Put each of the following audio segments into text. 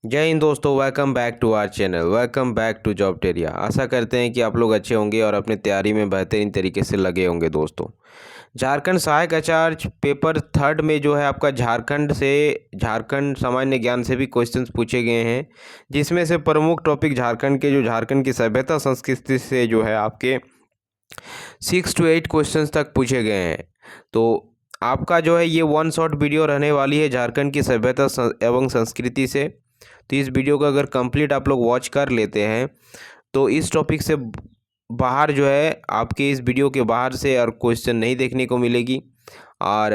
जय हिंद दोस्तों, welcome back to our channel. Welcome back to Jobteria. आशा करते हैं कि आप लोग अच्छे होंगे और अपनी तैयारी में बेहतरीन तरीके से लगे होंगे। दोस्तों, झारखंड सहायक आचार्य पेपर थर्ड में जो है आपका झारखंड सामान्य ज्ञान से भी क्वेश्चंस पूछे गए हैं, जिसमें से प्रमुख टॉपिक झारखंड की सभ्यता संस्कृति से जो है आपके 6 to 8 क्वेश्चंस तक पूछे गए हैं। तो आपका जो है ये वन शॉट वीडियो रहने वाली है झारखंड की सभ्यता एवं संस्कृति से। तो इस वीडियो को अगर कंप्लीट आप लोग वॉच कर लेते हैं तो इस टॉपिक से बाहर जो है आपके इस वीडियो के बाहर से और क्वेश्चन नहीं देखने को मिलेगी, और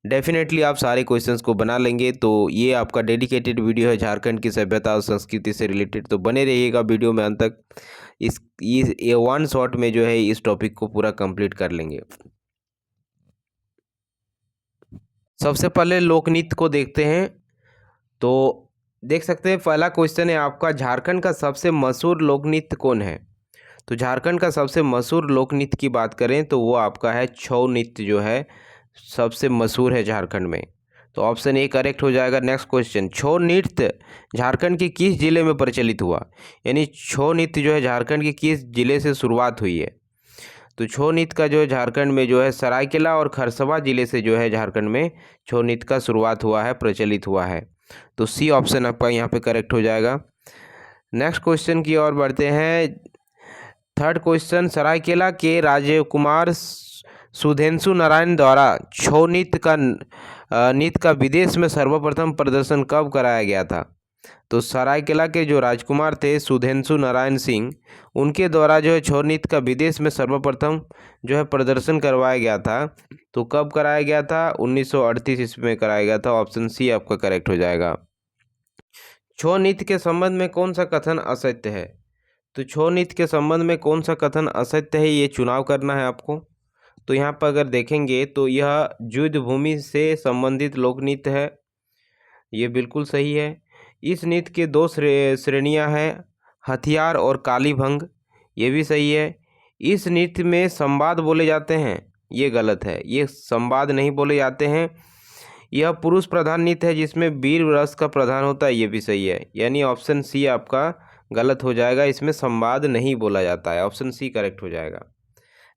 डेफिनेटली आप सारे क्वेश्चंस को बना लेंगे। तो ये आपका डेडिकेटेड वीडियो है झारखंड की सभ्यता और संस्कृति से रिलेटेड। तो बने रहिएगा वीडियो में अंत तक। ये वन शॉट में जो है इस टॉपिक को पूरा कंप्लीट कर लेंगे। सबसे पहले लोकनृत्य को देखते हैं। तो देख सकते हैं पहला क्वेश्चन है आपका, झारखंड का सबसे मशहूर लोकनृत्य कौन है। तो झारखंड का सबसे मशहूर लोकनृत्य की बात करें तो वो आपका है छऊ नृत्य, जो है सबसे मशहूर है झारखंड में। तो ऑप्शन ए करेक्ट हो जाएगा। नेक्स्ट क्वेश्चन, छऊ नृत्य झारखंड के किस जिले में प्रचलित हुआ। यानी छऊ नृत्य जो है झारखंड के किस जिले से शुरुआत हुई है। तो छऊ नृत्य का जो है झारखंड में जो है सरायकेला और खरसवा जिले से जो है झारखंड में छऊ नृत्य का शुरुआत हुआ है, प्रचलित हुआ है। तो सी ऑप्शन आपका यहाँ पे करेक्ट हो जाएगा। नेक्स्ट क्वेश्चन की ओर बढ़ते हैं। थर्ड क्वेश्चन, सरायकेला के राजकुमार सुधेंशु नारायण द्वारा छऊ नृत्य का विदेश में सर्वप्रथम प्रदर्शन कब कराया गया था। तो सरायकेला के जो राजकुमार थे सुधेंशु नारायण सिंह, उनके द्वारा जो है छऊ नृत्य का विदेश में सर्वप्रथम जो है प्रदर्शन करवाया गया था। तो कब कराया गया था, 1938 ईस्वी में कराया गया था। ऑप्शन सी आपका करेक्ट हो जाएगा। छऊ नृत्य के संबंध में कौन सा कथन असत्य है। तो छऊ नृत्य के संबंध में कौन सा कथन असत्य है, ये चुनाव करना है आपको। तो यहाँ पर अगर देखेंगे तो यह युद्ध भूमि से संबंधित लोक नृत्य है, ये बिल्कुल सही है। इस नृत्य के दो श्रेणियां हैं, हथियार और कालीभंग, ये भी सही है। इस नृत्य में संवाद बोले जाते हैं, ये गलत है, ये संवाद नहीं बोले जाते हैं। यह पुरुष प्रधान नृत्य है जिसमें वीर रस का प्रधान होता है, ये भी सही है। यानी ऑप्शन सी आपका गलत हो जाएगा, इसमें संवाद नहीं बोला जाता है। ऑप्शन सी करेक्ट हो जाएगा।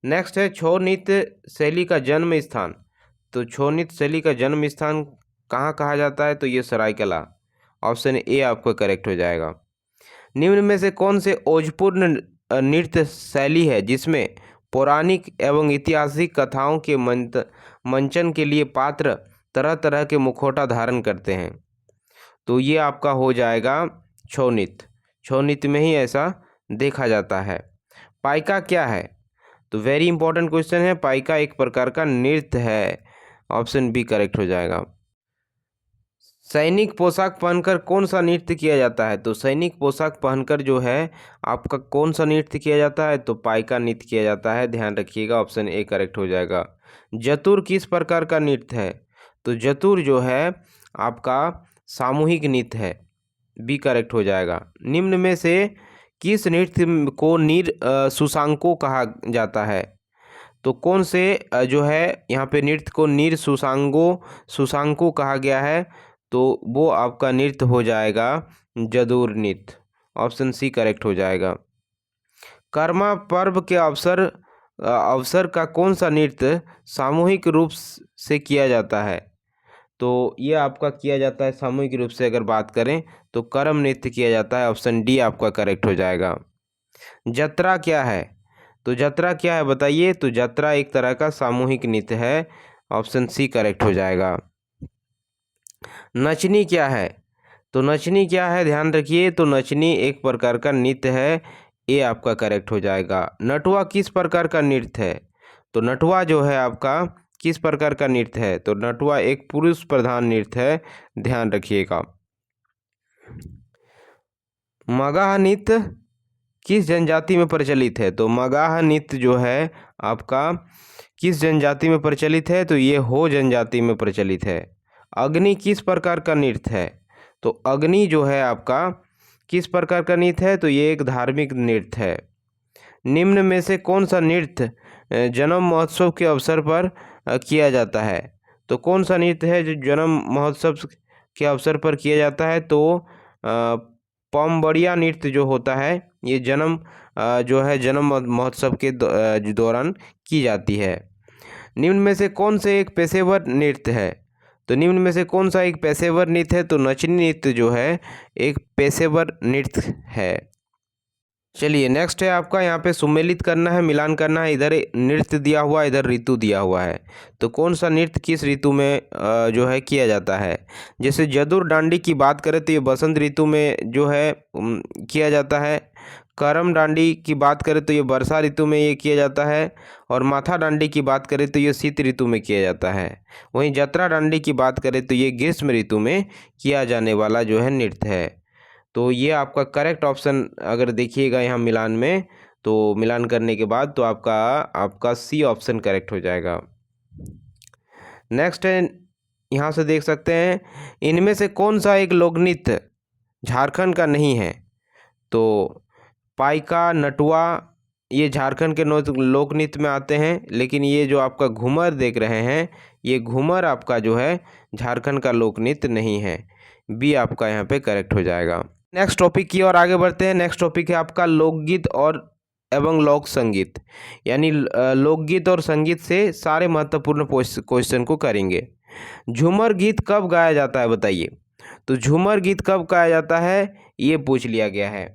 नेक्स्ट है छऊ नृत्य शैली का जन्म स्थान। तो छऊ नृत्य शैली का जन्म स्थान कहाँ कहा जाता है, तो ये सरायकेला। ऑप्शन ए आपका करेक्ट हो जाएगा। निम्न में से कौन से ओजपूर्ण नृत्य शैली है जिसमें पौराणिक एवं ऐतिहासिक कथाओं के मंचन के लिए पात्र तरह तरह के मुखौटा धारण करते हैं। तो ये आपका हो जाएगा छऊ नृत्य। छऊ नृत्य में ही ऐसा देखा जाता है। पाइका क्या है। तो वेरी इंपॉर्टेंट क्वेश्चन है। पाइका एक प्रकार का नृत्य है। ऑप्शन बी करेक्ट हो जाएगा। सैनिक पोशाक पहनकर कौन सा नृत्य किया जाता है। तो सैनिक पोशाक पहनकर जो है आपका कौन सा नृत्य किया जाता है, तो पाइका नृत्य किया जाता है। ध्यान रखिएगा, ऑप्शन ए करेक्ट हो जाएगा। जतुर किस प्रकार का नृत्य है। तो जतुर जो है आपका सामूहिक नृत्य है, बी करेक्ट हो जाएगा। निम्न में से किस नृत्य को सुशांको कहा जाता है। तो कौन से जो है यहाँ पे नृत्य को सुशांको कहा गया है, तो वो आपका नृत्य हो जाएगा जदूर नृत्य। ऑप्शन सी करेक्ट हो जाएगा। कर्मा पर्व के अवसर का कौन सा नृत्य सामूहिक रूप से किया जाता है। तो ये आपका किया जाता है सामूहिक रूप से, अगर बात करें तो कर्म नृत्य किया जाता है। ऑप्शन डी आपका करेक्ट हो जाएगा। जत्रा क्या है। तो जत्रा क्या है बताइए। तो जत्रा एक तरह का सामूहिक नृत्य है। ऑप्शन सी करेक्ट हो जाएगा। नचनी क्या है। तो नचनी क्या है, ध्यान रखिए। तो नचनी एक प्रकार का नृत्य है, ये आपका करेक्ट हो जाएगा। नटुआ किस प्रकार का नृत्य है। तो नटुआ जो है आपका किस प्रकार का नृत्य है। तो नटुआ एक पुरुष प्रधान नृत्य है, ध्यान रखिएगा। मगह नृत्य किस जनजाति में प्रचलित है। तो मगह नृत्य जो है आपका किस जनजाति में प्रचलित है, तो ये हो जनजाति में प्रचलित है। अग्नि किस प्रकार का नृत्य है। तो अग्नि जो है आपका किस प्रकार का नृत्य है, तो ये एक धार्मिक नृत्य है। निम्न में से कौन सा नृत्य जन्म महोत्सव के अवसर पर किया जाता है। तो कौन सा नृत्य है जो जन्म महोत्सव के अवसर पर किया जाता है, तो पमबड़िया नृत्य जो होता है ये जो है जन्म महोत्सव के दौरान की जाती है। निम्न में से कौन से एक पेशेवर नृत्य है? तो निम्न में से कौन सा एक पेशेवर नृत्य है? तो नचनी नृत्य जो है एक पेशेवर नृत्य है। चलिए नेक्स्ट है आपका, यहाँ पे सुमेलित करना है, मिलान करना है। इधर नृत्य दिया हुआ है, इधर ऋतु दिया हुआ है, तो कौन सा नृत्य किस ऋतु में जो है किया जाता है? जैसे जदुर डांडी की बात करें तो ये बसंत ऋतु में जो है किया जाता है। करम डांडी की बात करें तो ये वर्षा ऋतु में ये किया जाता है। और माथा डांडी की बात करें तो ये शीत ऋतु में किया जाता है। वहीं जतरा डांडी की बात करें तो ये ग्रीष्म ऋतु में किया जाने वाला जो है नृत्य है। तो ये आपका करेक्ट ऑप्शन अगर देखिएगा यहाँ मिलान में, तो मिलान करने के बाद तो आपका सी ऑप्शन करेक्ट हो जाएगा। नेक्स्ट है, यहाँ से देख सकते हैं इनमें से कौन सा एक लोक नृत्य झारखंड का नहीं है? तो पाइका, नटुआ ये झारखंड के लोक नृत्य में आते हैं, लेकिन ये जो आपका घूमर देख रहे हैं ये घूमर आपका जो है झारखंड का लोक नृत्य नहीं है। बी आपका यहाँ पे करेक्ट हो जाएगा। नेक्स्ट टॉपिक की ओर आगे बढ़ते हैं। नेक्स्ट टॉपिक है आपका लोकगीत और एवं लोक संगीत, यानी लोकगीत और संगीत से सारे महत्वपूर्ण क्वेश्चन को करेंगे। झूमर गीत कब गाया जाता है बताइए? तो झूमर गीत कब गाया जाता है ये पूछ लिया गया है।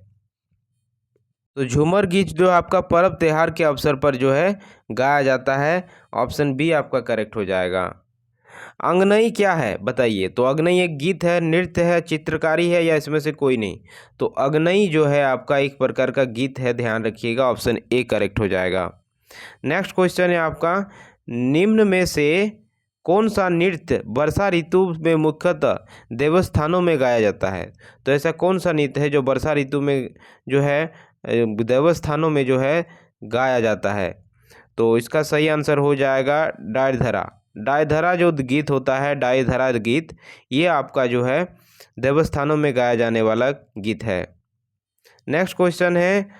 तो झूमर गीत जो आपका पर्व त्योहार के अवसर पर जो है गाया जाता है। ऑप्शन बी आपका करेक्ट हो जाएगा। अंगनई क्या है बताइए? तो अंगनई एक गीत है, नृत्य है, चित्रकारी है, या इसमें से कोई नहीं? तो अंगनई जो है आपका एक प्रकार का गीत है, ध्यान रखिएगा। ऑप्शन ए करेक्ट हो जाएगा। नेक्स्ट क्वेश्चन है आपका, निम्न में से कौन सा नृत्य वर्षा ऋतु में मुख्यतः देवस्थानों में गाया जाता है? तो ऐसा कौन सा नृत्य है जो वर्षा ऋतु में जो है देवस्थानों में जो है गाया जाता है? तो इसका सही आंसर हो जाएगा डायधरा। डायधरा जो गीत होता है, डायधरा गीत, ये आपका जो है देवस्थानों में गाया जाने वाला गीत है। नेक्स्ट क्वेश्चन है,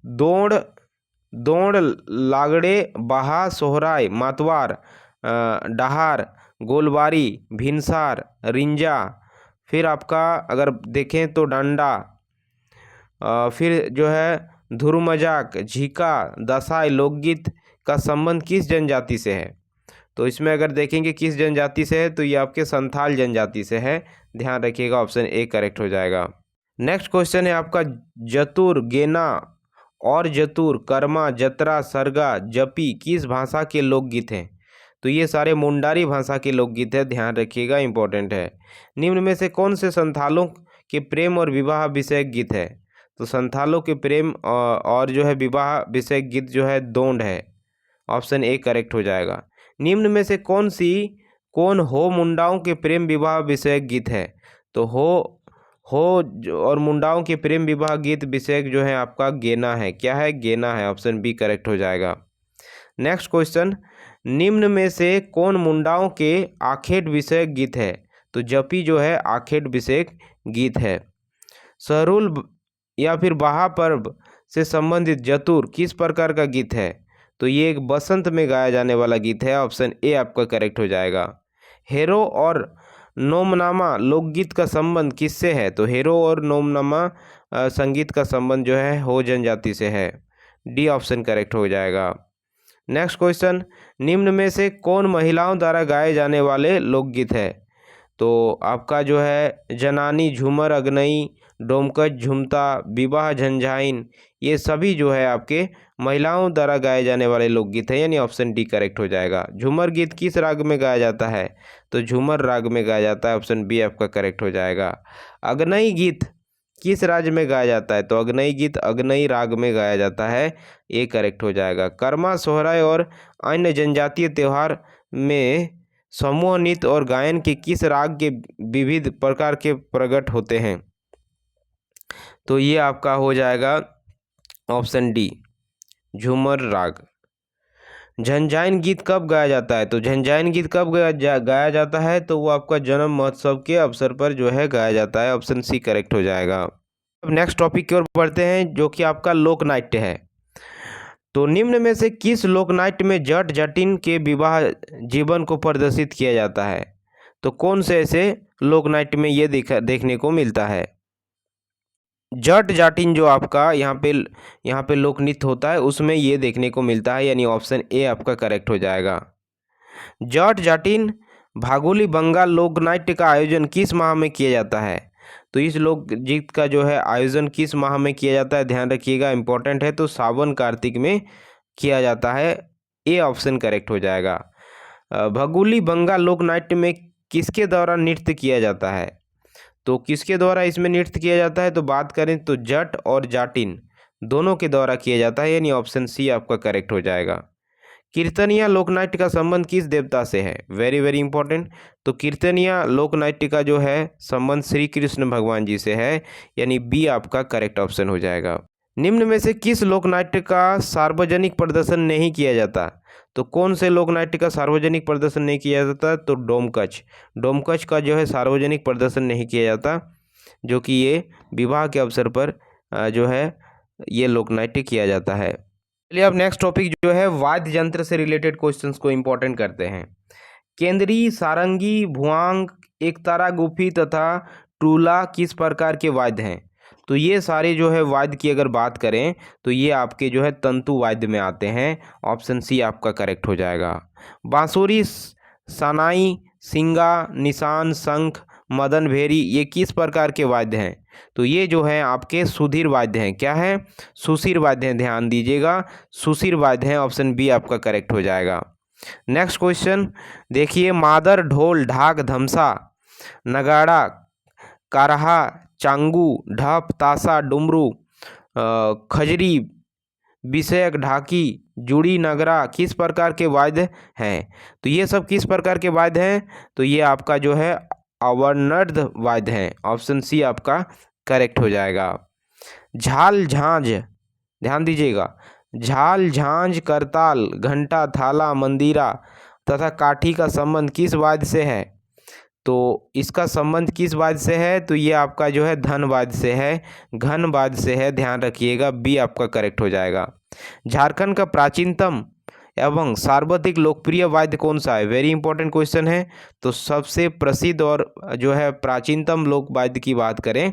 दौड़ दौड़ लागड़े, बाहा, सोहराय, मातवार, डहार, गोलबारी, भिनसार, रिंजा, फिर आपका अगर देखें तो डंडा, फिर जो है धुर मजाक, झीका, दसाई लोकगीत का संबंध किस जनजाति से है? तो इसमें अगर देखेंगे किस जनजाति से है तो ये आपके संथाल जनजाति से है, ध्यान रखिएगा। ऑप्शन ए करेक्ट हो जाएगा। नेक्स्ट क्वेश्चन है आपका, जतुर, गेना और जतुर, कर्मा, जतरा, सरगा, जपी किस भाषा के लोकगीत हैं? तो ये सारे मुंडारी भाषा के लोकगीत है, ध्यान रखिएगा, इंपॉर्टेंट है। निम्न में से कौन से संथालों के प्रेम और विवाह विषयक गीत है? तो संथालों के प्रेम और जो है विवाह विषयक गीत जो है दोंड है। ऑप्शन ए करेक्ट हो जाएगा। निम्न में से कौन हो मुंडाओं के प्रेम विवाह विषयक गीत है? तो हो और मुंडाओं के प्रेम विवाह गीत विषयक जो है आपका गेना है। क्या है? गेना है। ऑप्शन बी करेक्ट हो जाएगा। नेक्स्ट क्वेश्चन, निम्न में से कौन मुंडाओं के आखेट विषयक गीत है? तो जपी जो है आखेट विषयक गीत है। सरुल या फिर बाहा पर्व से संबंधित जतुर किस प्रकार का गीत है? तो ये एक बसंत में गाया जाने वाला गीत है। ऑप्शन ए आपका करेक्ट हो जाएगा। हेरो और नोमनामा लोकगीत का संबंध किससे है? तो हेरो और नोमनामा संगीत का संबंध जो है हो जनजाति से है। डी ऑप्शन करेक्ट हो जाएगा। नेक्स्ट क्वेश्चन, निम्न में से कौन महिलाओं द्वारा गाए जाने वाले लोकगीत है? तो आपका जो है जनानी, झूमर, अगनई, डोमकच, झुमता, विवाह, झंझाइन, ये सभी जो है आपके महिलाओं द्वारा गाए जाने वाले लोकगीत हैं, यानी ऑप्शन डी करेक्ट हो जाएगा। झूमर गीत किस राग में गाया जाता है? तो झूमर राग में गाया जाता है। ऑप्शन बी आपका करेक्ट हो जाएगा। अगनई गीत किस राज्य में गाया जाता है? तो अगनई गीत अगनई राग में गाया जाता है, ये करेक्ट हो जाएगा। कर्मा, सोहराय और अन्य जनजातीय त्यौहार में समूह नृत्य और गायन के किस राग के विविध प्रकार के प्रकट होते हैं? तो ये आपका हो जाएगा ऑप्शन डी, झूमर राग। झंझाइन गीत कब गाया जाता है? तो झंझाइन गीत कब गाया जाता है? तो वो आपका जन्म महोत्सव के अवसर पर जो है गाया जाता है। ऑप्शन सी करेक्ट हो जाएगा। अब नेक्स्ट टॉपिक की ओर बढ़ते हैं, जो कि आपका लोक नाट्य है। तो निम्न में से किस लोक नाट्य में जट जटिन के विवाह जीवन को प्रदर्शित किया जाता है? तो कौन से ऐसे लोक नाट्य में ये देखने को मिलता है? जट जाटिन जो आपका यहाँ पे लोक नृत्य होता है उसमें ये देखने को मिलता है, यानी ऑप्शन ए आपका करेक्ट हो जाएगा। जट जाटिन भागोली बंगाल लोक नाट्य का आयोजन किस माह में किया जाता है? तो इस लोकगीत का जो है आयोजन किस माह में किया जाता है, ध्यान रखिएगा, इंपॉर्टेंट है। तो सावन कार्तिक में किया जाता है, ए ऑप्शन करेक्ट हो जाएगा। भगोली बंगाल लोक नाट्य में किसके द्वारा नृत्य किया जाता है? तो किसके द्वारा इसमें नृत्य किया जाता है? तो बात करें तो जट और जाटिन दोनों के द्वारा किया जाता है, यानी ऑप्शन सी आपका करेक्ट हो जाएगा। कीर्तनिया लोकनाट्य का संबंध किस देवता से है? Very very important. तो कीर्तनिया लोकनाट्य का जो है संबंध श्री कृष्ण भगवान जी से है, यानी बी आपका करेक्ट ऑप्शन हो जाएगा। निम्न में से किस लोकनाट्य का सार्वजनिक प्रदर्शन नहीं किया जाता? तो कौन से लोकनाट्य का सार्वजनिक प्रदर्शन नहीं किया जाता? तो डोमकच। डोमकच का जो है सार्वजनिक प्रदर्शन नहीं किया जाता, जो कि ये विवाह के अवसर पर जो है ये लोकनाट्य किया जाता है। चलिए अब नेक्स्ट टॉपिक जो है वाद्य यंत्र से रिलेटेड क्वेश्चंस को इंपॉर्टेंट करते हैं। केंद्री, सारंगी, भुआंग, एकतारा, गुफी तथा टूला किस प्रकार के वाद्य हैं? तो ये सारे जो है वाद्य की अगर बात करें तो ये आपके जो है तंतु वाद्य में आते हैं, ऑप्शन सी आपका करेक्ट हो जाएगा। बांसुरी, सनाई, सिंगा, निशान, शंख, मदन भेरी ये किस प्रकार के वाद्य हैं? तो ये जो है आपके सुधीर वाद्य हैं। क्या है? सुशीर वाद्य हैं, ध्यान दीजिएगा, सुशीर वाद्य हैं, ऑप्शन बी आपका करेक्ट हो जाएगा। नेक्स्ट क्वेश्चन देखिए, मादर, ढोल, ढाक, धमसा, नगाड़ा, कारहा, चांगू, ढप, ताशा, डुमरू, खजरी, विषयक, ढाकी, जुड़ी, नगरा किस प्रकार के वाद्य हैं? तो ये सब किस प्रकार के वाद्य हैं? तो ये आपका जो है अवर्णर्ध वाद्य हैं, ऑप्शन सी आपका करेक्ट हो जाएगा। झाल, झांझ, ध्यान दीजिएगा, झाल, झांझ, करताल, घंटा, थाला, मंदिरा तथा काठी का संबंध किस वाद्य से है? तो इसका संबंध किस वाद्य से है? तो ये आपका जो है धन वाद्य से है, घन वाद्य से है, ध्यान रखिएगा, बी आपका करेक्ट हो जाएगा। झारखंड का प्राचीनतम एवं सर्वाधिक लोकप्रिय वाद्य कौन सा है? वेरी इंपॉर्टेंट क्वेश्चन है। तो सबसे प्रसिद्ध और जो है प्राचीनतम लोक वाद्य की बात करें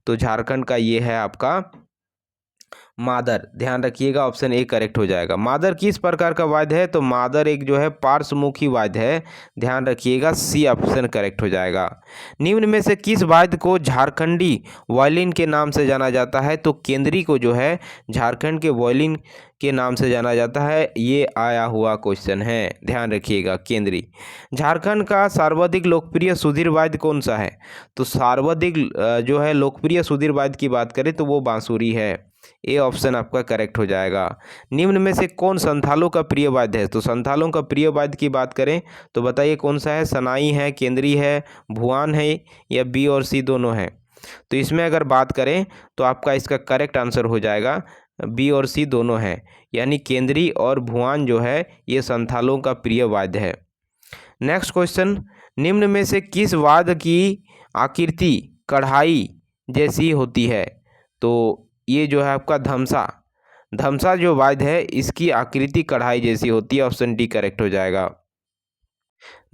तो झारखंड का ये है आपका मादर, ध्यान रखिएगा, ऑप्शन ए करेक्ट हो जाएगा। मादर किस प्रकार का वाद्य है? तो मादर एक जो है पार्श्वमुखी वाद्य है, ध्यान रखिएगा, सी ऑप्शन करेक्ट हो जाएगा। निम्न में से किस वाद्य को झारखंडी वायलिन के नाम से जाना जाता है? तो केंद्री को जो है झारखंड के वायलिन के नाम से जाना जाता है, ये आया हुआ क्वेश्चन है, ध्यान रखिएगा, केंद्री। झारखंड का सर्वाधिक लोकप्रिय सुधीर वाद्य कौन सा है? तो सर्वाधिक जो है लोकप्रिय सुधीर वाद्य की बात करें तो वो बांसुरी है, ए ऑप्शन आपका करेक्ट हो जाएगा। निम्न में से कौन संथालों का प्रिय वाद्य है? तो संथालों का प्रिय वाद्य की बात करें तो बताइए कौन सा है? सनाई है, केंद्री है, भुआन है, या बी और सी दोनों हैं? तो इसमें अगर बात करें तो आपका इसका करेक्ट आंसर हो जाएगा बी और सी दोनों हैं, यानी केंद्री और भुआन जो है ये संथालों का प्रिय वाद्य है। नेक्स्ट क्वेश्चन, निम्न में से किस वाद्य की आकृति कढ़ाई जैसी होती है? तो ये जो है आपका धमसा, धमसा जो वाद्य है इसकी आकृति कढ़ाई जैसी होती है, ऑप्शन डी करेक्ट हो जाएगा।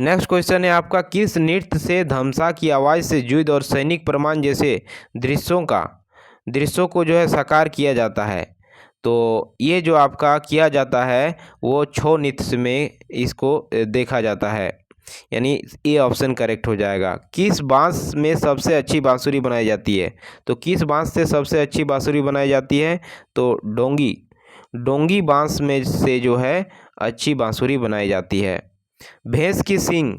नेक्स्ट क्वेश्चन है आपका, किस नृत्य से धमसा की आवाज़ से युद्ध और सैनिक प्रमाण जैसे दृश्यों को जो है साकार किया जाता है? तो ये जो आपका किया जाता है वो छौ नृत्य में इसको देखा जाता है, यानी ए ऑप्शन करेक्ट हो जाएगा। किस बांस में सबसे अच्छी बांसुरी बनाई जाती है? तो किस बांस से सबसे अच्छी बांसुरी बनाई जाती है? तो डोंगी बांस में से जो है अच्छी बांसुरी बनाई जाती है। भैंस की सींग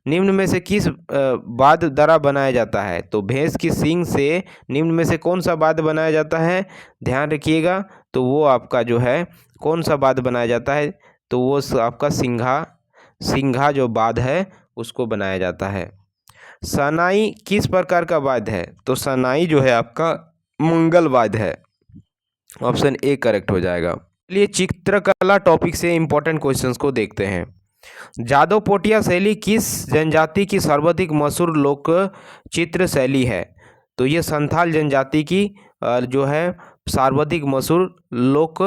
निम्न में से किस वाद्य द्वारा बनाया जाता है? तो भैंस की सींग से निम्न में से कौन सा वाद्य बनाया जाता है? ध्यान रखिएगा, तो वो आपका जो है कौन सा वाद्य बनाया जाता है? तो वो आपका सिंघा जो वाद्य है उसको बनाया जाता है। सनाई किस प्रकार का वाद्य है? तो सनाई जो है आपका मंगल वाद्य है, ऑप्शन ए करेक्ट हो जाएगा। चलिए चित्रकला टॉपिक से इंपॉर्टेंट क्वेश्चंस को देखते हैं। जादव पोटिया शैली किस जनजाति की सर्वाधिक मशहूर लोक चित्र शैली है? तो ये संथाल जनजाति की जो है सर्वाधिक मशहूर लोक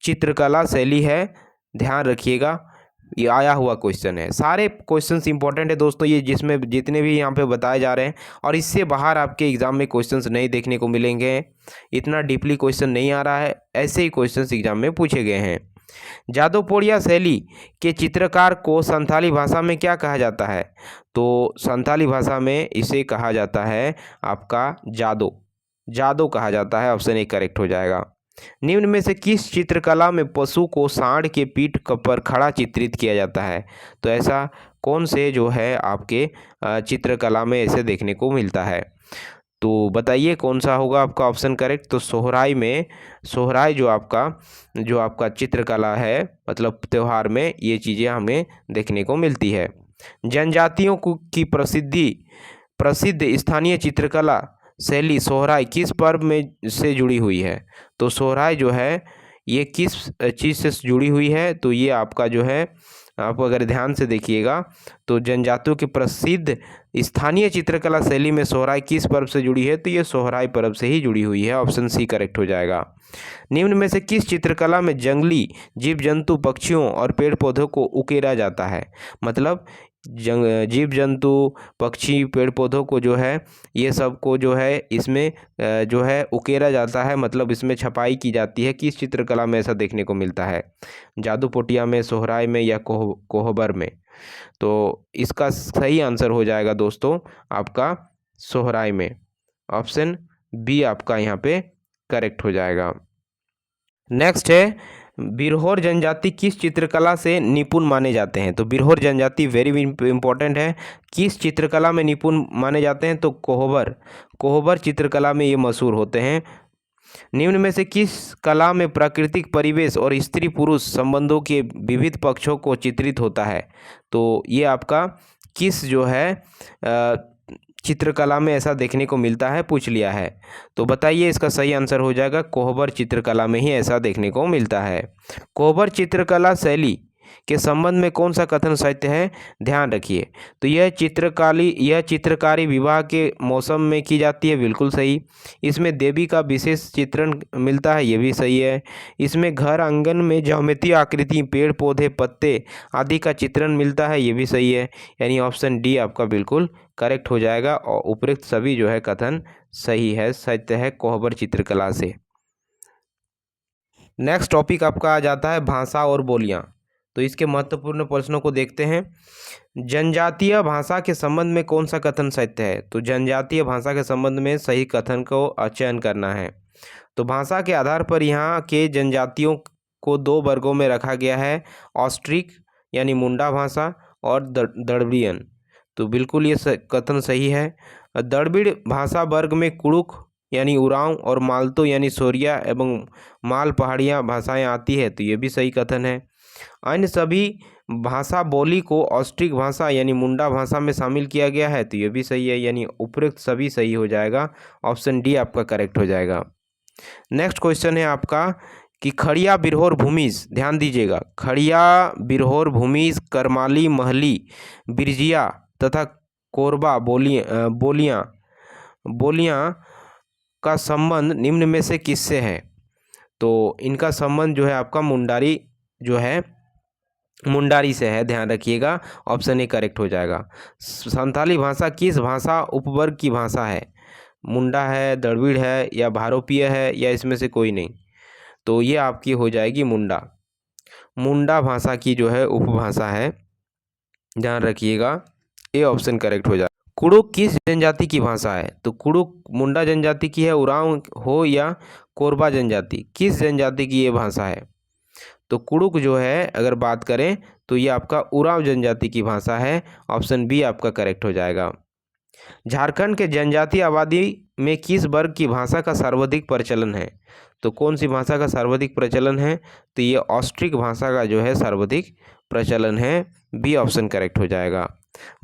चित्रकला शैली है, ध्यान रखिएगा, ये आया हुआ क्वेश्चन है। सारे क्वेश्चंस इंपॉर्टेंट है दोस्तों, ये जिसमें जितने भी यहाँ पे बताए जा रहे हैं, और इससे बाहर आपके एग्जाम में क्वेश्चंस नहीं देखने को मिलेंगे। इतना डीपली क्वेश्चन नहीं आ रहा है, ऐसे ही क्वेश्चंस एग्जाम में पूछे गए हैं। जादोपोड़िया शैली के चित्रकार को संथाली भाषा में क्या कहा जाता है? तो संथाली भाषा में इसे कहा जाता है आपका जादो, जादो कहा जाता है। ऑप्शन ए करेक्ट हो जाएगा। निम्न में से किस चित्रकला में पशु को सांड के पीठ पर खड़ा चित्रित किया जाता है? तो ऐसा कौन से जो है आपके चित्रकला में ऐसे देखने को मिलता है? तो बताइए कौन सा होगा आपका ऑप्शन करेक्ट। तो सोहराई में, सोहराई जो आपका चित्रकला है, मतलब त्यौहार में ये चीज़ें हमें देखने को मिलती है। जनजातियों की प्रसिद्ध स्थानीय चित्रकला शैली सोहराई किस पर्व में से जुड़ी हुई है? तो सोहराई जो है ये किस चीज़ से जुड़ी हुई है? तो ये आपका जो है, आप अगर ध्यान से देखिएगा तो जनजातियों की प्रसिद्ध स्थानीय चित्रकला शैली में सोहराई किस पर्व से जुड़ी है? तो ये सोहराई पर्व से ही जुड़ी हुई है। ऑप्शन सी करेक्ट हो जाएगा। निम्न में से किस चित्रकला में जंगली जीव जंतु, पक्षियों और पेड़ पौधों को उकेरा जाता है? मतलब जीव जंतु, पक्षी, पेड़ पौधों को जो है, ये सब को जो है इसमें जो है उकेरा जाता है, मतलब इसमें छपाई की जाती है। किस चित्रकला में ऐसा देखने को मिलता है? जादूपोटिया में, सोहराई में या कोहबर में? तो इसका सही आंसर हो जाएगा दोस्तों आपका सोहराई में। ऑप्शन बी आपका यहाँ पे करेक्ट हो जाएगा। नेक्स्ट है, बिरहोर जनजाति किस चित्रकला से निपुण माने जाते हैं? तो बिरहोर जनजाति वेरी इंपॉर्टेंट है। किस चित्रकला में निपुण माने जाते हैं? तो कोहबर चित्रकला में ये मशहूर होते हैं। निम्न में से किस कला में प्राकृतिक परिवेश और स्त्री पुरुष संबंधों के विविध पक्षों को चित्रित होता है? तो ये आपका किस जो है चित्रकला में ऐसा देखने को मिलता है, पूछ लिया है। तो बताइए इसका सही आंसर हो जाएगा कोहबर चित्रकला में ही ऐसा देखने को मिलता है। कोहबर चित्रकला शैली के संबंध में कौन सा कथन सत्य है? ध्यान रखिए। तो यह चित्रकारी विवाह के मौसम में की जाती है, बिल्कुल सही। इसमें देवी का विशेष चित्रण मिलता है, ये भी सही है। इसमें घर आंगन में ज्योमेट्री, आकृति, पेड़ पौधे, पत्ते आदि का चित्रण मिलता है, ये भी सही है। यानी ऑप्शन डी आपका बिल्कुल करेक्ट हो जाएगा, और उपरोक्त सभी जो है कथन सही है, सत्य है कोहबर चित्रकला से। नेक्स्ट टॉपिक आपका आ जाता है भाषा और बोलियां। तो इसके महत्वपूर्ण प्रश्नों को देखते हैं। जनजातीय भाषा के संबंध में कौन सा कथन सत्य है? तो जनजातीय भाषा के संबंध में सही कथन को चयन करना है। तो भाषा के आधार पर यहाँ के जनजातियों को दो वर्गों में रखा गया है, ऑस्ट्रिक यानी मुंडा भाषा और द्रविड़ियन। तो बिल्कुल ये कथन सही है। द्रविड़ भाषा वर्ग में कुड़ुक यानी उरांव और मालतो यानी सोरिया एवं माल पहाड़ियाँ भाषाएं आती है, तो ये भी सही कथन है। अन्य सभी भाषा बोली को ऑस्ट्रिक भाषा यानी मुंडा भाषा में शामिल किया गया है, तो ये भी सही है। यानी उपरोक्त सभी सही हो जाएगा। ऑप्शन डी आपका करेक्ट हो जाएगा। नेक्स्ट क्वेश्चन है आपका कि खड़िया बिरहोर भूमिज, ध्यान दीजिएगा, खड़िया बिरहोर भूमिज, करमाली, महली, बिरजिया तथा कोरबा बोलियां का संबंध निम्न में से किससे है? तो इनका संबंध जो है आपका मुंडारी से है, ध्यान रखिएगा। ऑप्शन ए करेक्ट हो जाएगा। संथाली भाषा किस भाषा उपवर्ग की भाषा है? मुंडा है, द्रविड़ है या भारोपीय है, या इसमें से कोई नहीं? तो ये आपकी हो जाएगी मुंडा भाषा की जो है उपभाषा है, ध्यान रखिएगा। ए ऑप्शन करेक्ट हो जाएगा। कुड़ुक किस जनजाति की भाषा है? तो कुड़ुक मुंडा जनजाति की है, उरांव हो या कोरबा जनजाति, किस जनजाति की ये भाषा है? तो कुड़ुक जो है अगर बात करें तो ये आपका उरांव जनजाति की भाषा है। ऑप्शन बी आपका करेक्ट हो जाएगा। झारखंड के जनजातीय आबादी में किस वर्ग की भाषा का सर्वाधिक प्रचलन है? तो कौन सी भाषा का सर्वाधिक प्रचलन है? तो ये ऑस्ट्रिक भाषा का जो है सर्वाधिक प्रचलन है। बी ऑप्शन करेक्ट हो जाएगा।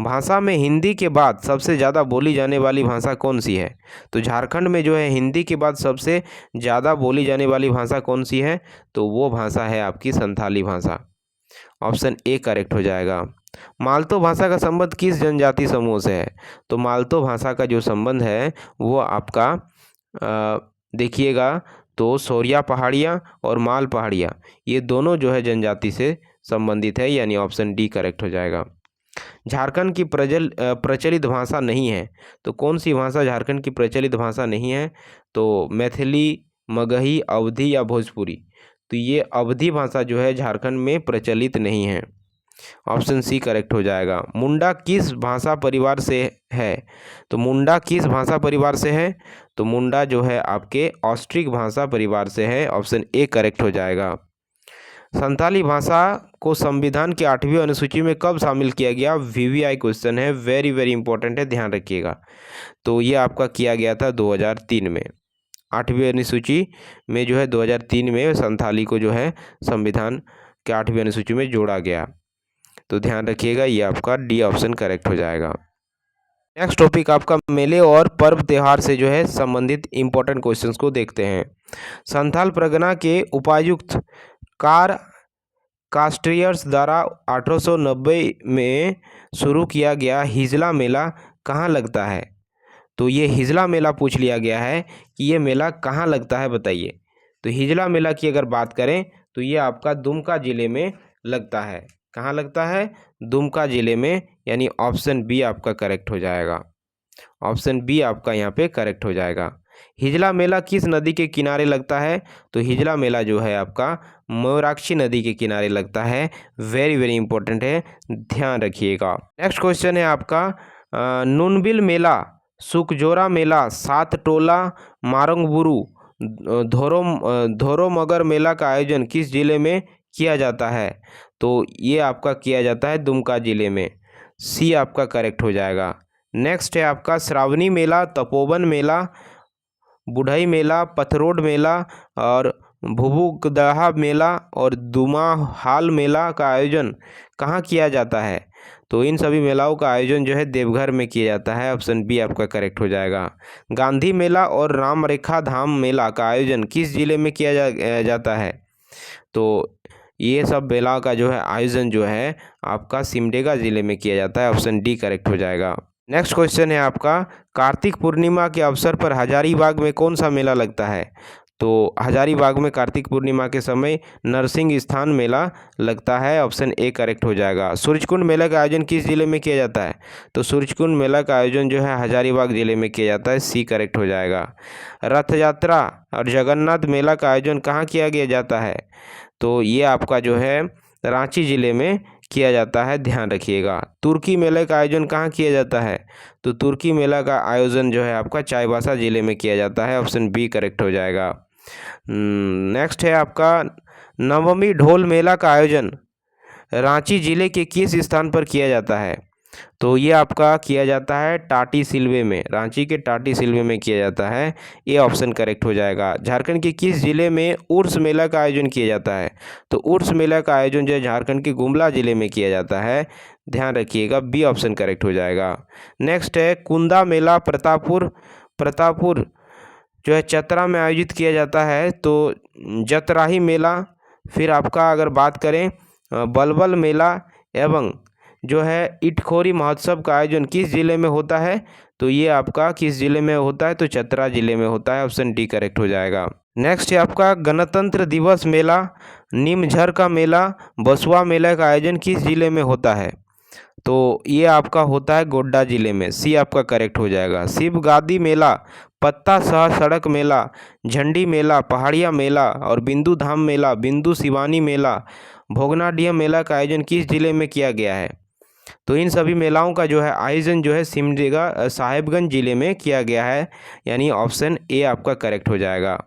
भाषा में हिंदी के बाद सबसे ज़्यादा बोली जाने वाली भाषा कौन सी है? तो झारखंड में जो है हिंदी के बाद सबसे ज़्यादा बोली जाने वाली भाषा कौन सी है? तो वो भाषा है आपकी संथाली भाषा। ऑप्शन ए करेक्ट हो जाएगा। मालतो भाषा का संबंध किस जनजाति समूह से है? तो मालतो भाषा का जो संबंध है वो आपका देखिएगा तो सोरिया पहाड़ियाँ और माल पहाड़ियाँ, ये दोनों जो है जनजाति से संबंधित है, यानी ऑप्शन डी करेक्ट हो जाएगा। झारखंड की प्रचलित भाषा नहीं है, तो कौन सी भाषा झारखंड की प्रचलित भाषा नहीं है? तो मैथिली, मगही, अवधी या भोजपुरी। तो ये अवधी भाषा जो है झारखंड में प्रचलित नहीं है, ऑप्शन सी करेक्ट हो जाएगा। मुंडा किस भाषा परिवार से है? तो मुंडा किस भाषा परिवार से है? तो मुंडा जो है आपके ऑस्ट्रिक भाषा परिवार से है, ऑप्शन ए करेक्ट हो जाएगा। संथाली भाषा को संविधान की 8वीं अनुसूची में कब शामिल किया गया? वीवीआई क्वेश्चन है, वेरी वेरी इंपॉर्टेंट है, ध्यान रखिएगा। तो ये आपका किया गया था 2003 में, 8वीं अनुसूची में जो है 2003 में संथाली को जो है संविधान के 8वीं अनुसूची में जोड़ा गया। तो ध्यान रखिएगा, ये आपका डी ऑप्शन करेक्ट हो जाएगा। नेक्स्ट टॉपिक आपका मेले और पर्व त्यौहार से जो है संबंधित इंपॉर्टेंट क्वेश्चंस को देखते हैं। संथाल परगना के उपायुक्त कार कास्ट्रियर्स द्वारा 1890 में शुरू किया गया हिजला मेला कहाँ लगता है? तो ये हिजला मेला पूछ लिया गया है कि ये मेला कहाँ लगता है, बताइए। तो हिजला मेला की अगर बात करें तो ये आपका दुमका ज़िले में लगता है। कहाँ लगता है? दुमका ज़िले में, यानी ऑप्शन बी आपका करेक्ट हो जाएगा। ऑप्शन बी आपका यहाँ पे करेक्ट हो जाएगा। हिजला मेला किस नदी के किनारे लगता है? तो हिजला मेला जो है आपका मयूराक्षी नदी के किनारे लगता है, वेरी वेरी इंपॉर्टेंट है, ध्यान रखिएगा। नेक्स्ट क्वेश्चन है आपका नुनबिल मेला, सुकजोरा मेला, सात टोला, मारंगबुरु, धोरोमगर मेला का आयोजन किस जिले में किया जाता है? तो ये आपका किया जाता है दुमका जिले में, सी आपका करेक्ट हो जाएगा। नेक्स्ट है आपका श्रावणी मेला, तपोवन मेला, बुढ़ई मेला, पथरोड मेला और भुभुगदहा मेला और दुमाहाल मेला का आयोजन कहाँ किया जाता है? तो इन सभी मेलाओं का आयोजन जो है देवघर में किया जाता है, ऑप्शन बी आपका करेक्ट हो जाएगा। गांधी मेला और रामरेखा धाम मेला का आयोजन किस जिले में किया जाता है? तो ये सब मेला का जो है आयोजन जो है आपका सिमडेगा ज़िले में किया जाता है, ऑप्शन डी करेक्ट हो जाएगा। नेक्स्ट क्वेश्चन है आपका कार्तिक पूर्णिमा के अवसर पर हजारीबाग में कौन सा मेला लगता है? तो हजारीबाग में कार्तिक पूर्णिमा के समय नरसिंह स्थान मेला लगता है, ऑप्शन ए करेक्ट हो जाएगा। सूरजकुंड मेला का आयोजन किस जिले में किया जाता है? तो सूरजकुंड मेला का आयोजन जो है हजारीबाग जिले में किया जाता है, सी करेक्ट हो जाएगा। रथ यात्रा और जगन्नाथ मेला का आयोजन कहाँ किया जाता है? तो ये आपका जो है रांची ज़िले में किया जाता है, ध्यान रखिएगा। तुर्की मेले का आयोजन कहाँ किया जाता है? तो तुर्की मेला का आयोजन जो है आपका चाईबासा ज़िले में किया जाता है, ऑप्शन बी करेक्ट हो जाएगा। नेक्स्ट है आपका नवमी ढोल मेला का आयोजन रांची ज़िले के किस स्थान पर किया जाता है? तो ये आपका किया जाता है टाटी सिलवे में, रांची के टाटी सिलवे में किया जाता है, ये ऑप्शन करेक्ट हो जाएगा। झारखंड के किस जिले में उर्स मेला का आयोजन किया जाता है? तो उर्स मेला का आयोजन जो है झारखंड के गुमला जिले में किया जाता है, ध्यान रखिएगा, बी ऑप्शन करेक्ट हो जाएगा। नेक्स्ट है कुंदा मेला प्रतापपुर जो है चतरा में आयोजित किया जाता है, तो जतराही मेला। फिर आपका अगर बात करें बलबल मेला एवं जो है इटखोरी महोत्सव का आयोजन किस जिले में होता है? तो ये आपका किस जिले में होता है? तो चतरा जिले में होता है, ऑप्शन डी करेक्ट हो जाएगा। नेक्स्ट है आपका गणतंत्र दिवस मेला, नीमझर का मेला, बसुआ मेला का आयोजन किस जिले में होता है? तो ये आपका होता है गोड्डा जिले में, सी आपका करेक्ट हो जाएगा। शिव गादी मेला, पत्ता शाह सड़क मेला, झंडी मेला, पहाड़िया मेला और बिंदु धाम मेला, बिंदु शिवानी मेला, भोगनाडीह मेला का आयोजन किस जिले में किया गया है? तो इन सभी मेलाओं का जो है आयोजन जो है सिमडेगा साहेबगंज जिले में किया गया है, यानी ऑप्शन ए आपका करेक्ट हो जाएगा।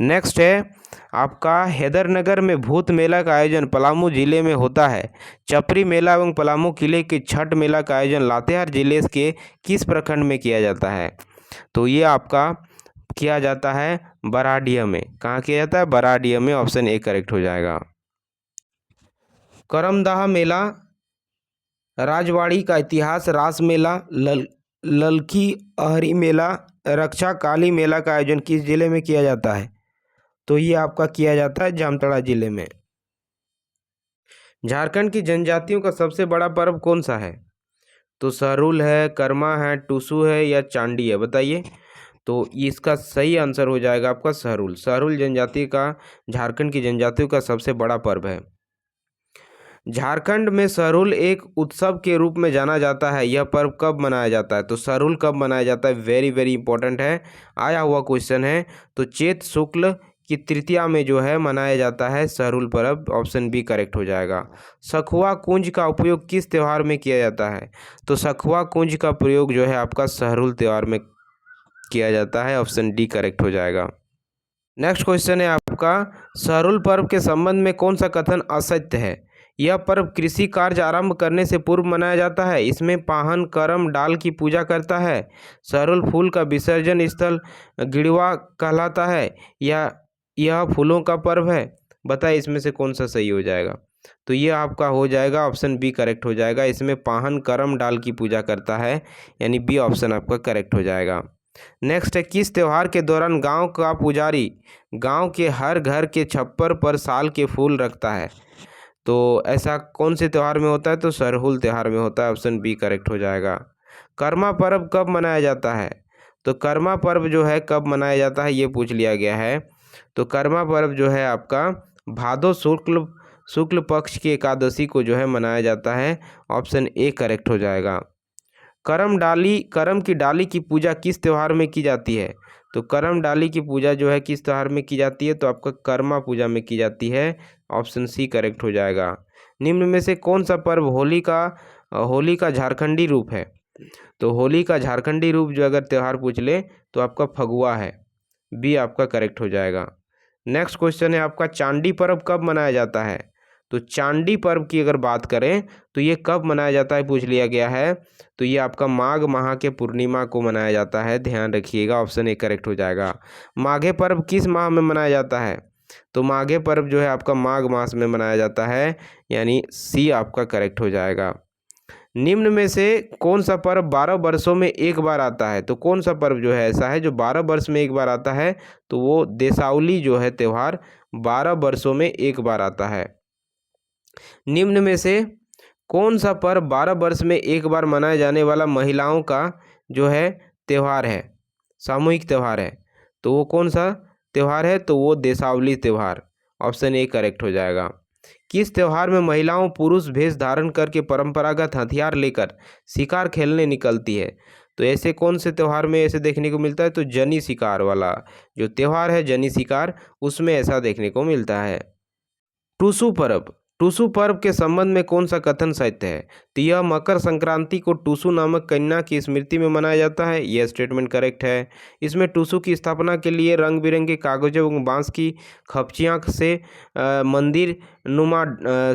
नेक्स्ट है आपका हैदरनगर में भूत मेला का आयोजन पलामू जिले में होता है। चपरी मेला एवं पलामू किले के छठ मेला का आयोजन लातेहार जिले के किस प्रखंड में किया जाता है? तो ये आपका किया जाता है बराडिया में। कहाँ किया जाता है? बराडिया में, ऑप्शन ए करेक्ट हो जाएगा। करमदाह मेला, राजवाड़ी का इतिहास, रास मेला, ललकी अहरी मेला, रक्षा काली मेला का आयोजन किस जिले में किया जाता है? तो ये आपका किया जाता है जामताड़ा जिले में। झारखंड की जनजातियों का सबसे बड़ा पर्व कौन सा है? तो सहरुल है, कर्मा है, टुसु है या चांडी है, बताइए। तो इसका सही आंसर हो जाएगा आपका सहरुल। सहरुल जनजाति का झारखंड की जनजातियों का सबसे बड़ा पर्व है। झारखंड में सरहुल एक उत्सव के रूप में जाना जाता है। यह पर्व कब मनाया जाता है? तो सरहुल कब मनाया जाता है? वेरी वेरी इंपॉर्टेंट है, आया हुआ क्वेश्चन है। तो चैत शुक्ल की तृतीया में जो है मनाया जाता है सरहुल पर्व। ऑप्शन बी करेक्ट हो जाएगा। सखुआ कुंज का उपयोग किस त्यौहार में किया जाता है? तो सखुआ कुंज का प्रयोग जो है आपका सरहुल त्यौहार में किया जाता है। ऑप्शन डी करेक्ट हो जाएगा। नेक्स्ट क्वेश्चन है आपका, सरहुल पर्व के संबंध में कौन सा कथन असत्य है? यह पर्व कृषि कार्य आरंभ करने से पूर्व मनाया जाता है। इसमें पाहन करम डाल की पूजा करता है। सरहुल फूल का विसर्जन स्थल गिड़वा कहलाता है। यह फूलों का पर्व है। बताइए इसमें से कौन सा सही हो जाएगा? तो ये आपका हो जाएगा ऑप्शन बी करेक्ट हो जाएगा। इसमें पाहन करम डाल की पूजा करता है, यानी बी ऑप्शन आपका करेक्ट हो जाएगा। नेक्स्ट है, किस त्यौहार के दौरान गांव का पुजारी गांव के हर घर के छप्पर पर साल के फूल रखता है? तो ऐसा कौन से त्यौहार में होता है? तो सरहुल त्यौहार में होता है। ऑप्शन बी करेक्ट हो जाएगा। कर्मा पर्व कब मनाया जाता है? तो कर्मा पर्व जो है कब मनाया जाता है ये पूछ लिया गया है। तो कर्मा पर्व जो है आपका भादो शुक्ल पक्ष की एकादशी को जो है मनाया जाता है। ऑप्शन ए करेक्ट हो जाएगा। करम की डाली की पूजा किस त्यौहार में की जाती है? तो करम डाली की पूजा जो है किस त्यौहार में की जाती है? तो आपका कर्मा पूजा में की जाती है। ऑप्शन सी करेक्ट हो जाएगा। निम्न में से कौन सा पर्व होली का झारखंडी रूप है? तो होली का झारखंडी रूप जो अगर त्यौहार पूछ ले तो आपका फगुआ है। बी आपका करेक्ट हो जाएगा। नेक्स्ट क्वेश्चन है आपका, चांडी पर्व कब मनाया जाता है? तो चांडी पर्व की अगर बात करें तो ये कब मनाया जाता है पूछ लिया गया है। तो ये आपका माघ माह के पूर्णिमा को मनाया जाता है, ध्यान रखिएगा। ऑप्शन ए करेक्ट हो जाएगा। माघे पर्व किस माह में मनाया जाता है? तो माघे पर्व जो है आपका माघ मास में मनाया जाता है, यानी सी आपका करेक्ट हो जाएगा। निम्न में से कौन सा पर्व 12 वर्षों में एक बार आता है? तो कौन सा पर्व जो है ऐसा है जो 12 वर्ष में एक बार आता है? तो वो देसावली जो है त्यौहार 12 वर्षों में एक बार आता है। निम्न में से कौन सा पर्व 12 वर्ष में एक बार मनाए जाने वाला महिलाओं का जो है त्यौहार है, सामूहिक त्यौहार है? तो वो कौन सा त्यौहार है? तो वो देसावली त्यौहार। ऑप्शन ए करेक्ट हो जाएगा। किस त्यौहार में महिलाओं पुरुष भेष धारण करके परंपरागत हथियार लेकर शिकार खेलने निकलती है? तो ऐसे कौन से त्यौहार में ऐसे देखने को मिलता है? तो जनी शिकार वाला जो त्यौहार है, जनी शिकार, उसमें ऐसा देखने को मिलता है। टूसू पर्व के संबंध में कौन सा कथन सत्य है? तो यह मकर संक्रांति को टूसू नामक कन्या की स्मृति में मनाया जाता है। यह स्टेटमेंट करेक्ट है। इसमें टूसू की स्थापना के लिए रंग बिरंगे कागजों एवं बांस की खपचियाँ से मंदिर नुमा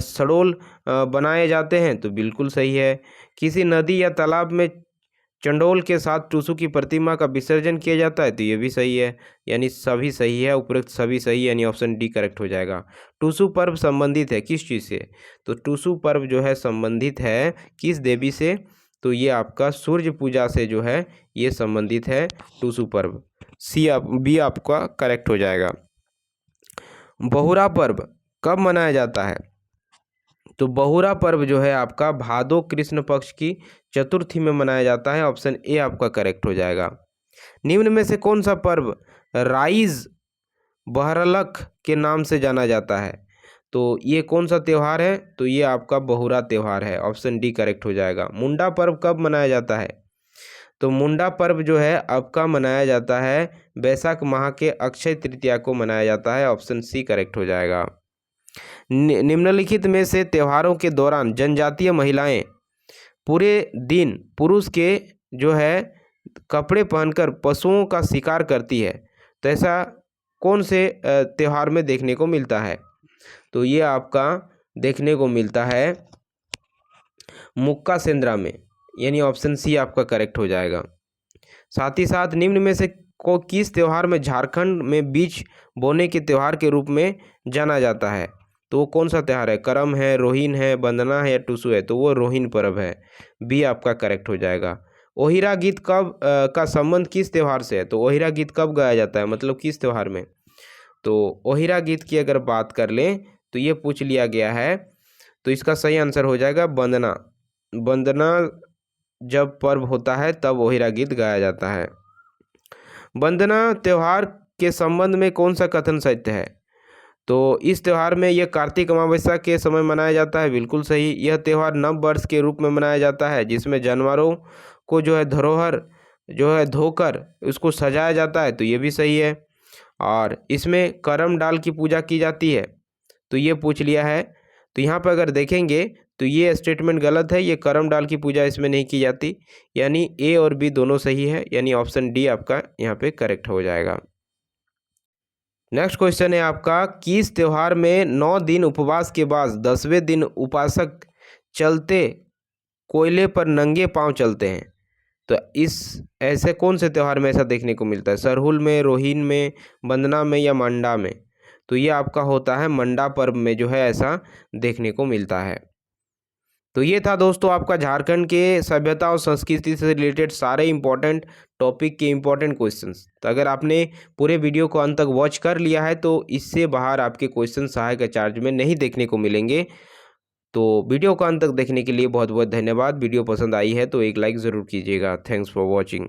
सड़ोल बनाए जाते हैं। तो बिल्कुल सही है। किसी नदी या तालाब में चंडोल के साथ टूसू की प्रतिमा का विसर्जन किया जाता है। तो ये भी सही है, यानी सभी सही है, उपरोक्त सभी सही है, यानी ऑप्शन डी करेक्ट हो जाएगा। टूसू पर्व संबंधित है किस चीज़ से? तो टूसू पर्व जो है संबंधित है किस देवी से? तो ये आपका सूर्य पूजा से जो है ये संबंधित है टूसू पर्व। बी आपका करेक्ट हो जाएगा। बहुरा पर्व कब मनाया जाता है? तो बहुरा पर्व जो है आपका भादो कृष्ण पक्ष की चतुर्थी में मनाया जाता है। ऑप्शन ए आपका करेक्ट हो जाएगा। निम्न में से कौन सा पर्व राइज बहरलख के नाम से जाना जाता है? तो ये कौन सा त्यौहार है? तो ये आपका बहुरा त्यौहार है। ऑप्शन डी करेक्ट हो जाएगा। मुंडा पर्व कब मनाया जाता है? तो मुंडा पर्व जो है आपका मनाया जाता है वैशाख माह के अक्षय तृतीया को मनाया जाता है। ऑप्शन सी करेक्ट हो जाएगा। निम्नलिखित में से त्योहारों के दौरान जनजातीय महिलाएं पूरे दिन पुरुष के जो है कपड़े पहनकर पशुओं का शिकार करती है। तो ऐसा कौन से त्यौहार में देखने को मिलता है? तो ये आपका देखने को मिलता है मुक्का सेंद्रा में, यानी ऑप्शन सी आपका करेक्ट हो जाएगा। साथ ही साथ निम्न में से को किस त्यौहार में झारखंड में बीज बोने के त्यौहार के रूप में जाना जाता है? तो वो कौन सा त्यौहार है? करम है, रोहिन है, बंदना है या टूसू है? तो वो रोहिन पर्व है। बी आपका करेक्ट हो जाएगा। ओहिरा गीत कब का संबंध किस त्यौहार से है? तो ओहिरा गीत कब गाया जाता है, मतलब किस त्यौहार में? तो ओहिरा गीत की अगर बात कर लें तो ये पूछ लिया गया है, तो इसका सही आंसर हो जाएगा वंदना। वंदना जब पर्व होता है तब ओहिरा गीत गाया जाता है। वंदना त्यौहार के संबंध में कौन सा कथन सत्य है? तो इस त्यौहार में यह कार्तिक अमावस्या के समय मनाया जाता है, बिल्कुल सही। यह त्यौहार नव वर्ष के रूप में मनाया जाता है, जिसमें जानवरों को जो है धरोहर जो है धोकर उसको सजाया जाता है, तो ये भी सही है। और इसमें करम डाल की पूजा की जाती है, तो ये पूछ लिया है। तो यहाँ पर अगर देखेंगे तो ये स्टेटमेंट गलत है, ये करम डाल की पूजा इसमें नहीं की जाती, यानी ए और बी दोनों सही है, यानी ऑप्शन डी आपका यहाँ पे करेक्ट हो जाएगा। नेक्स्ट क्वेश्चन है आपका, किस त्यौहार में 9 दिन उपवास के बाद 10वें दिन उपासक चलते कोयले पर नंगे पांव चलते हैं? तो इस ऐसे कौन से त्यौहार में ऐसा देखने को मिलता है? सरहुल में, रोहिन में, वंदना में या मंडा में? तो ये आपका होता है मंडा पर्व में जो है ऐसा देखने को मिलता है। तो ये था दोस्तों आपका झारखंड के सभ्यता और संस्कृति से रिलेटेड सारे इंपॉर्टेंट टॉपिक के इंपॉर्टेंट क्वेश्चंस। तो अगर आपने पूरे वीडियो को अंत तक वॉच कर लिया है तो इससे बाहर आपके क्वेश्चन सहायक चार्ज में नहीं देखने को मिलेंगे। तो वीडियो को अंत तक देखने के लिए बहुत बहुत धन्यवाद। वीडियो पसंद आई है तो एक लाइक ज़रूर कीजिएगा। Thanks for watching.